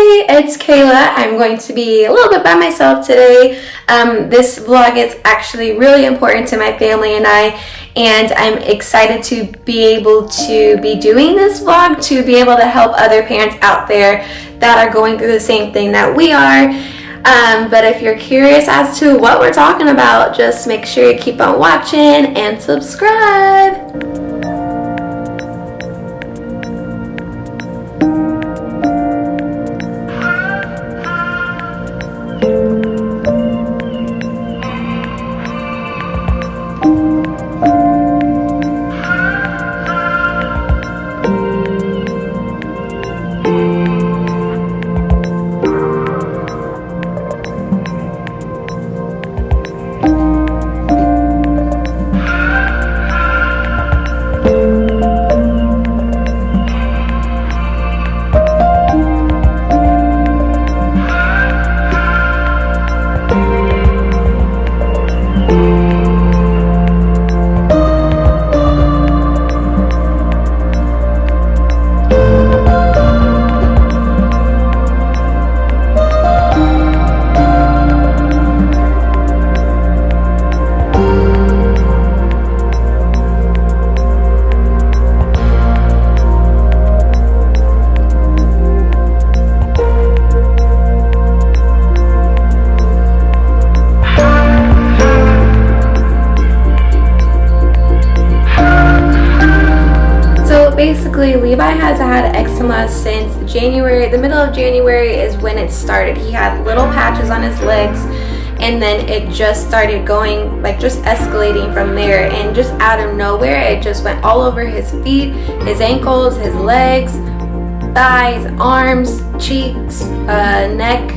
Hey, it's Kayla. I'm going to be a little bit by myself today. This vlog is actually really important to my family and I'm excited to be able to be doing this vlog, to be able to help other parents out there that are going through the same thing that we are. But if you're curious as to what we're talking about, just make sure you keep on watching and subscribe. Basically, Levi has had eczema since January. The middle of January is when it started. He had little patches on his legs, and then it just started going, like, just escalating from there. And just out of nowhere, it just went all over his feet, his ankles, his legs, thighs, arms, cheeks, neck,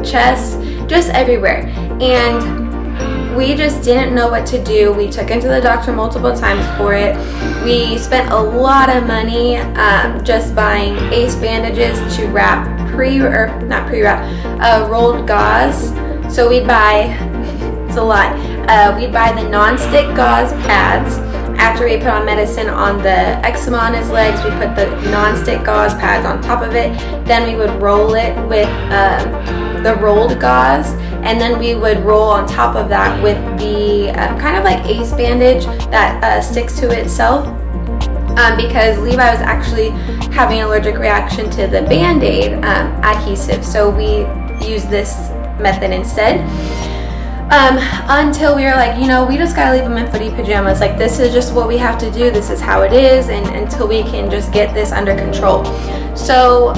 chest, just everywhere. And we just didn't know what to do. We took him to the doctor multiple times for it. We spent a lot of money just buying ace bandages to wrap rolled gauze. So we'd buy, it's a lot, we'd buy the non-stick gauze pads. After we put on medicine on the eczema on his legs, we put the non-stick gauze pads on top of it. Then we would roll it with the rolled gauze, and then we would roll on top of that with the kind of like ace bandage that sticks to itself, because Levi was actually having an allergic reaction to the Band-Aid adhesive, so we used this method instead. Until we were like, we just gotta leave him in footy pajamas. Like, this is just what we have to do. This is how it is, and until we can just get this under control. So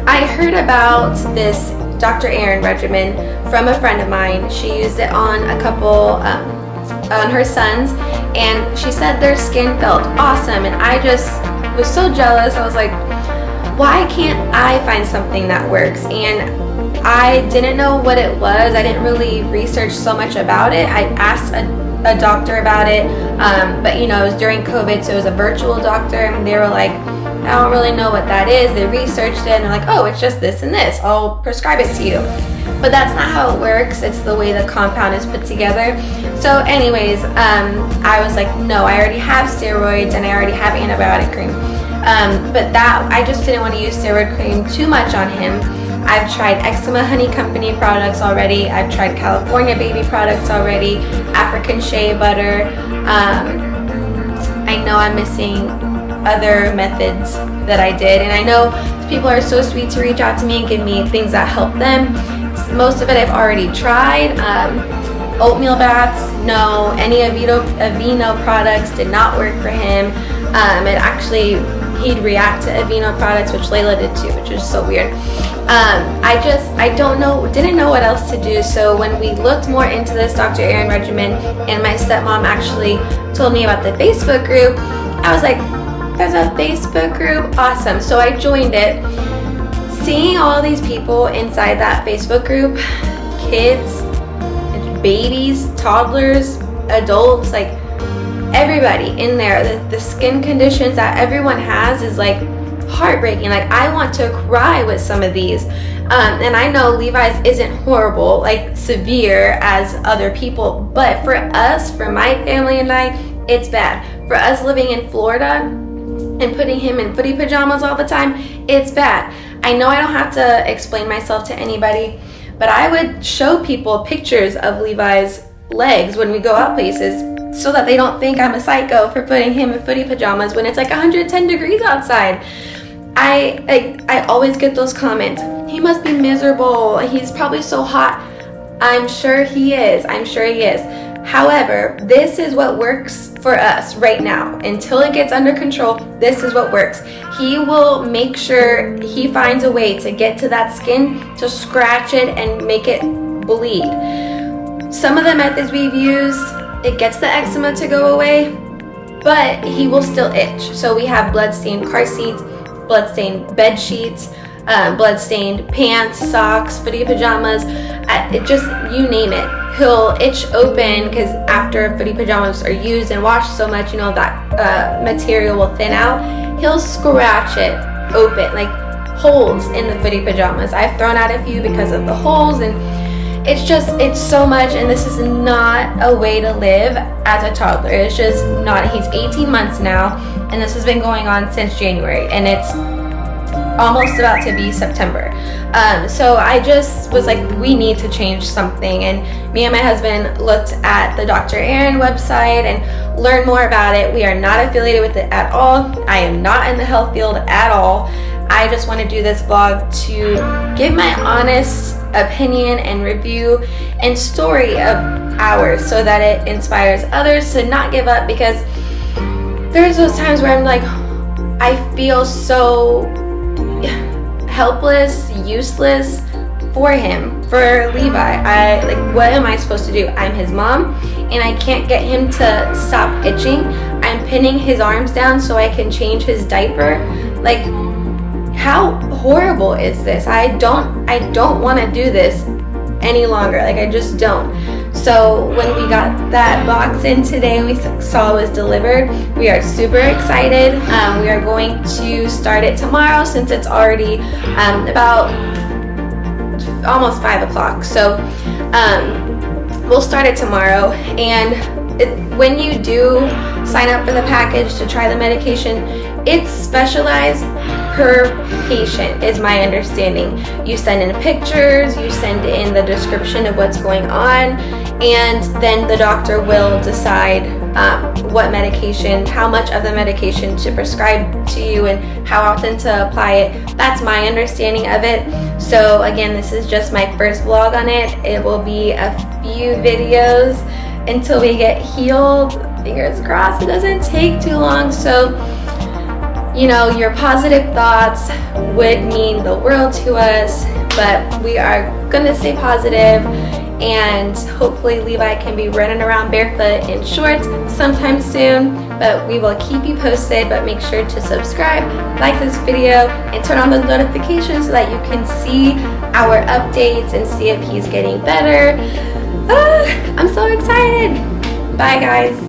I heard about this Dr. Aron Regimen from a friend of mine. She used it on a couple, on her sons, and she said their skin felt awesome, and I just was so jealous. I was like, why can't I find something that works? And I didn't know what it was. I didn't really research so much about it. I asked a doctor about it, but it was during COVID, so it was a virtual doctor, and they were like, I don't really know what that is. They researched it, and they're like, oh, it's just this and this. I'll prescribe it to you. But that's not how it works. It's the way the compound is put together. So anyways, I was like, no, I already have steroids, and I already have antibiotic cream. But that, I just didn't want to use steroid cream too much on him. I've tried Eczema Honey Company products already. I've tried California Baby products already, African Shea Butter. I know I'm missing other methods that I did, and I know people are so sweet to reach out to me and give me things that help them. Most of it I've already tried. Oatmeal baths, no. Any Aveeno products did not work for him. It actually, he'd react to Aveeno products, which Layla did too, which is so weird. I didn't know what else to do. So when we looked more into this Dr. Aron Regimen, and my stepmom actually told me about the Facebook group, I was like, there's a Facebook group? Awesome. So I joined it. Seeing all these people inside that Facebook group, kids, babies, toddlers, adults, like everybody in there, the skin conditions that everyone has is like heartbreaking. Like, I want to cry with some of these. And I know Levi's isn't horrible, like severe as other people, but for us, for my family and I, it's bad. For us living in Florida and putting him in footy pajamas all the time, It's bad. I know I don't have to explain myself to anybody, but I would show people pictures of Levi's legs when we go out places so that they don't think I'm a psycho for putting him in footy pajamas when it's like 110 degrees outside. I always get those comments. He must be miserable. He's probably so hot. I'm sure he is. I'm sure he is. However, this is what works for us right now. Until it gets under control, this is what works. He will make sure he finds a way to get to that skin, to scratch it and make it bleed. Some of the methods we've used, it gets the eczema to go away, but he will still itch. So we have blood-stained car seats, blood-stained bed sheets, blood-stained pants, socks, footy pajamas, it just, you name it. He'll itch open because after footy pajamas are used and washed so much, you know, that material will thin out. He'll scratch it open, like holes in the footy pajamas. I've thrown out a few because of the holes, and it's so much, and this is not a way to live as a toddler. It's just not. He's 18 months now, and this has been going on since January, and it's almost about to be September. So I just was like, we need to change something, and me and my husband looked at the Dr. Aron website and learned more about it. We are not affiliated with it at all. I am not in the health field at all. I just want to do this vlog to give my honest opinion and review and story of ours so that it inspires others to not give up, because there's those times where I'm like, I feel so helpless, useless for him, for Levi. What am I supposed to do? I'm his mom, and I can't get him to stop itching. I'm pinning his arms down so I can change his diaper. Like, how horrible is this? I don't want to do this any longer. Like, I just don't. So when we got that box in today, we saw it was delivered. We are super excited. We are going to start it tomorrow since it's already about almost 5 o'clock. So we'll start it tomorrow. And when you do sign up for the package to try the medication, it's specialized per patient, is my understanding. You send in pictures, you send in the description of what's going on, and then the doctor will decide what medication, how much of the medication to prescribe to you and how often to apply it. That's my understanding of it. So again, this is just my first vlog on it. It will be a few videos until we get healed. Fingers crossed it doesn't take too long. So, you know, your positive thoughts would mean the world to us, but we are gonna stay positive, and hopefully Levi can be running around barefoot in shorts sometime soon. But we will keep you posted. But make sure to subscribe, like this video, and turn on the notifications so that you can see our updates and see if he's getting better. I'm so excited. Bye guys.